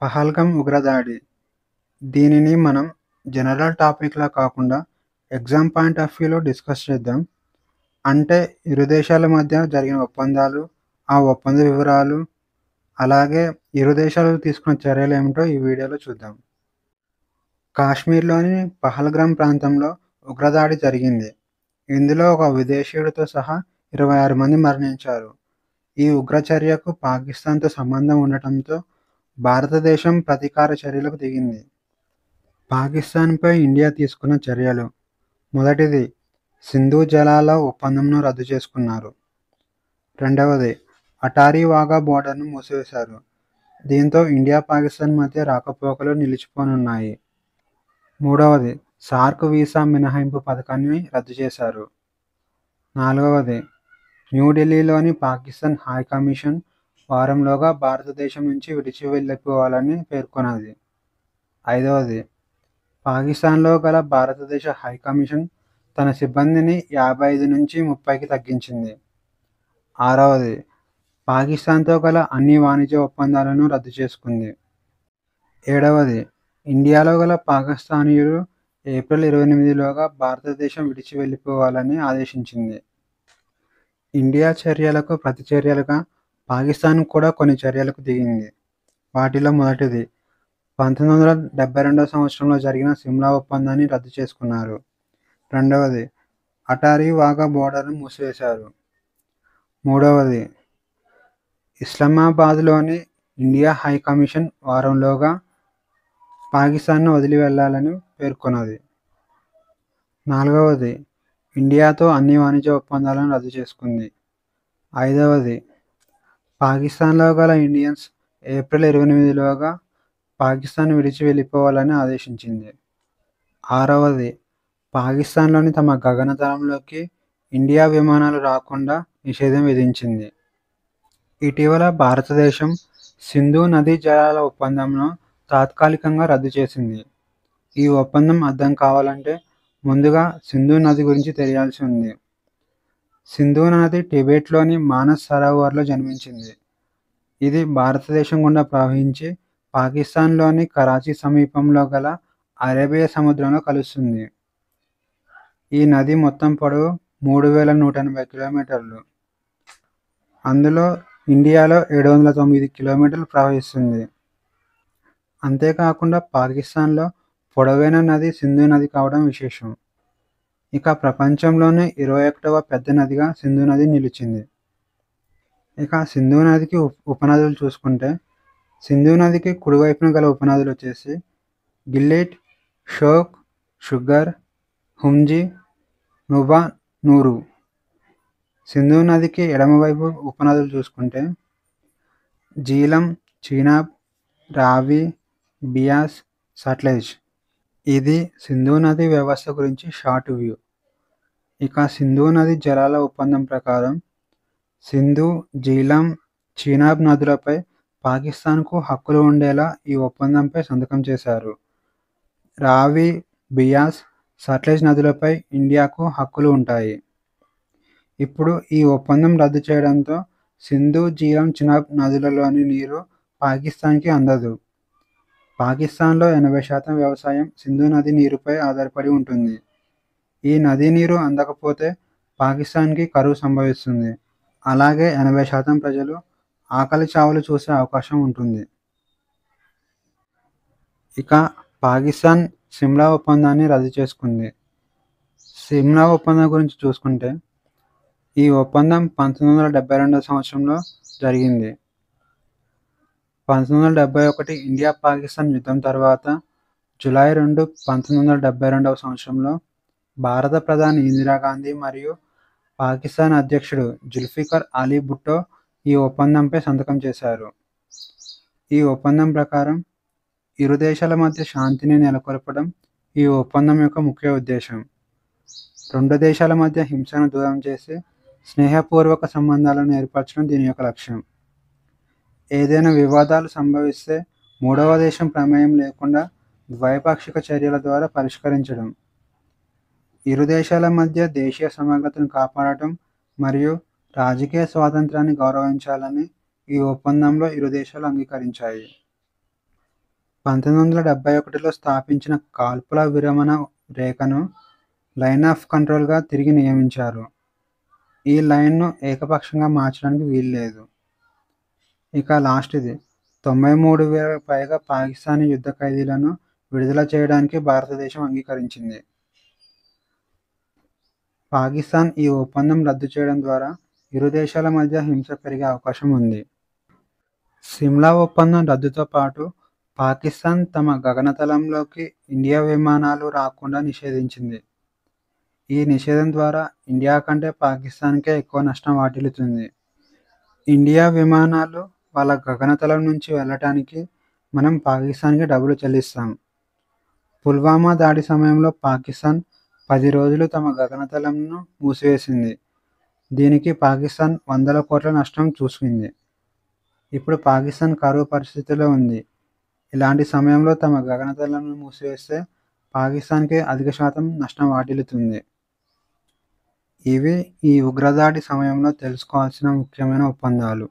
పహల్గామ్ ఉగ్రదాడి. దీనిని మనం జనరల్ టాపిక్‌లా కాకుండా ఎగ్జామ్ పాయింట్ ఆఫ్ వ్యూలో డిస్కస్ చేద్దాం. అంటే ఇరు దేశాల మధ్య జరిగిన ఒప్పందాలు, ఆ ఒప్పంద వివరాలు, అలాగే ఇరు దేశాలు తీసుకున్న చర్యలేమిటో ఈ వీడియోలో చూద్దాం. కాశ్మీర్‌లోని పహల్గామ్ ప్రాంతంలో ఉగ్రదాడి జరిగింది. ఇందులో ఒక విదేశీయుడితో సహా 26 మంది మరణించారు. ఈ ఉగ్రచర్యకు పాకిస్తాన్‌తో సంబంధం ఉండటంతో భారతదేశం ప్రతీకార చర్యలకు దిగింది. పాకిస్తాన్‌పై ఇండియా తీసుకున్న చర్యలు: మొదటిది, సింధు జలాల ఒప్పందంను రద్దు చేసుకున్నారు. రెండవది, అటారీ వాఘా బోర్డర్‌ను మూసివేశారు. దీంతో ఇండియా, పాకిస్తాన్ మధ్య రాకపోకలు నిలిచిపోనున్నాయి. మూడవది, సార్క్ వీసా మినహాయింపు పథకాన్ని రద్దు చేశారు. నాలుగవది, న్యూఢిల్లీలోని పాకిస్తాన్ హైకమిషన్ వారంలోగా భారతదేశం నుంచి విడిచి వెళ్లిపోవాలని పేర్కొన్నది. ఐదవది, పాకిస్తాన్లో గల భారతదేశ హైకమిషన్ తన సిబ్బందిని 55 నుంచి 30కి తగ్గించింది. ఆరవది, పాకిస్తాన్తో గల అన్ని వాణిజ్య ఒప్పందాలను రద్దు చేసుకుంది. ఏడవది, ఇండియాలో గల పాకిస్తానీయులు ఏప్రిల్ 28లోగా భారతదేశం విడిచి వెళ్లిపోవాలని ఆదేశించింది. ఇండియా చర్యలకు ప్రతిచర్యలుగా పాకిస్తాన్ కూడా కొన్ని చర్యలకు దిగింది. వాటిలో మొదటిది, 1972 సంవత్సరంలో జరిగిన సిమ్లా ఒప్పందాన్ని రద్దు చేసుకున్నారు. రెండవది, అటారీ వాఘా బోర్డర్‌ను మూసివేశారు. మూడవది, ఇస్లామాబాద్‌లోని ఇండియా హైకమిషన్ వారంలోగా పాకిస్తాన్ను వదిలి వెళ్లాలని పేర్కొన్నది. నాలుగవది, ఇండియాతో అన్ని వాణిజ్య ఒప్పందాలను రద్దు చేసుకుంది. ఐదవది, పాకిస్తాన్లో గల ఇండియన్స్ ఏప్రిల్ 28లోగా పాకిస్తాన్ విడిచి వెళ్లిపోవాలని ఆదేశించింది. ఆరవది, పాకిస్తాన్లోని తమ గగనతలంలోకి ఇండియా విమానాలు రాకుండా నిషేధం విధించింది. ఇటీవల భారతదేశం సింధు నదీ జలాల ఒప్పందంను తాత్కాలికంగా రద్దు చేసింది. ఈ ఒప్పందం అర్థం కావాలంటే ముందుగా సింధు నది గురించి తెలియాల్సి ఉంది. సింధు నది టిబెట్లోని మానస్ సరోవర్లో జన్మించింది. ఇది భారతదేశం గుండా ప్రవహించి పాకిస్తాన్లోని కరాచీ సమీపంలో గల అరేబియా సముద్రంలో కలుస్తుంది. ఈ నది మొత్తం పొడవు 3180 కిలోమీటర్లు. అందులో ఇండియాలో 709 కిలోమీటర్లు ప్రవహిస్తుంది. అంతేకాకుండా పాకిస్తాన్లో పొడవైన నది సింధు నది కావడం విశేషం. ఇక ప్రపంచంలోనే 21వ పెద్ద నదిగా సింధు నది నిలిచింది. ఇక సింధు నదికి ఉపనదులు చూసుకుంటే, సింధు నదికి కుడివైపున గల ఉపనదులు వచ్చేసి గిల్లెట్, షోక్, షుగర్, హుంజీ, నుబా, నూరు. సింధు నదికి ఎడమవైపు ఉపనదులు చూసుకుంటే జీలం, చీనాబ్, రావి, బియాస్, సట్లెజ్. ఇది సింధు నది వ్యవస్థ గురించి షార్ట్ వ్యూ. ఇక సింధు నది జలాల ఒప్పందం ప్రకారం సింధు, జీలం, చీనాబ్ నదులపై పాకిస్తాన్కు హక్కులు ఉండేలా ఈ ఒప్పందంపై సంతకం చేశారు. రావి, బియాస్, సట్లెజ్ నదులపై ఇండియాకు హక్కులు ఉంటాయి. ఇప్పుడు ఈ ఒప్పందం రద్దు చేయడంతో సింధు, జీలం, చినాబ్ నదులలోని నీరు పాకిస్తాన్కి అందదు. పాకిస్తాన్లో 80% వ్యవసాయం సింధు నది నీరుపై ఆధారపడి ఉంటుంది. ఈ నదీ నీరు అందకపోతే పాకిస్తాన్కి కరువు సంభవిస్తుంది. అలాగే 80% ప్రజలు ఆకలి చావులు చూసే అవకాశం ఉంటుంది. ఇక పాకిస్తాన్ సిమ్లా ఒప్పందాన్ని రద్దు చేసుకుంది. సిమ్లా ఒప్పందం గురించి చూసుకుంటే, ఈ ఒప్పందం 1972 సంవత్సరంలో జరిగింది. 1971 ఇండియా పాకిస్తాన్ యుద్ధం తర్వాత జూలై 2, 1972 సంవత్సరంలో భారత ప్రధాని ఇందిరాగాంధీ మరియు పాకిస్తాన్ అధ్యక్షుడు జుల్ఫికర్ అలీ భుట్టో ఈ ఒప్పందంపై సంతకం చేశారు. ఈ ఒప్పందం ప్రకారం ఇరు దేశాల మధ్య శాంతిని నెలకొల్పడం ఈ ఒప్పందం యొక్క ముఖ్య ఉద్దేశం. రెండు దేశాల మధ్య హింసను దూరం చేసి స్నేహపూర్వక సంబంధాలను ఏర్పరచడం దీని యొక్క లక్ష్యం. ఏదైనా వివాదాలు సంభవిస్తే మూడవ దేశం ప్రమేయం లేకుండా ద్వైపాక్షిక చర్యల ద్వారా పరిష్కరించడం. ఇరు దేశాల మధ్య దేశీయ సమగ్రతను కాపాడటం మరియు రాజకీయ స్వాతంత్రాన్ని గౌరవించాలని ఈ ఒప్పందంలో ఇరు దేశాలు అంగీకరించాయి. 1971లో స్థాపించిన కాల్పుల విరమణ రేఖను లైన్ ఆఫ్ కంట్రోల్‌గా తిరిగి నియమించారు. ఈ లైన్‌ను ఏకపక్షంగా మార్చడానికి వీల్లేదు. ఇక లాస్ట్‌ది 93,000 పైగా పాకిస్తానీ యుద్ధ ఖైదీలను విడుదల చేయడానికి భారతదేశం అంగీకరించింది. పాకిస్తాన్ ఈ ఒప్పందం రద్దు చేయడం ద్వారా ఇరు దేశాల మధ్య హింస పెరిగే అవకాశం ఉంది. సిమ్లా ఒప్పందం రద్దుతో పాటు పాకిస్తాన్ తమ గగనతలంలోకి ఇండియా విమానాలు రాకుండా నిషేధించింది. ఈ నిషేధం ద్వారా ఇండియా కంటే పాకిస్తాన్‌కే ఎక్కువ నష్టం వాటిల్లుతుంది. ఇండియా విమానాలు వాళ్ళ గగనతలం నుంచి వెళ్ళటానికి మనం పాకిస్తాన్‌కి డబ్బులు చెల్లిస్తాం. పుల్వామా దాడి సమయంలో పాకిస్తాన్ 10 రోజులు తమ గగనతలంను మూసివేసింది. దీనికి పాకిస్తాన్ వందల కోట్ల నష్టం చూసింది. ఇప్పుడు పాకిస్తాన్ కరువు పరిస్థితిలో ఉంది. ఇలాంటి సమయంలో తమ గగనతలంను మూసివేస్తే పాకిస్తాన్‌కి అధిక శాతం నష్టం వాటిల్లుతుంది. ఇవి ఈ ఉగ్రదాడి సమయంలో తెలుసుకోవాల్సిన ముఖ్యమైన ఒప్పందాలు.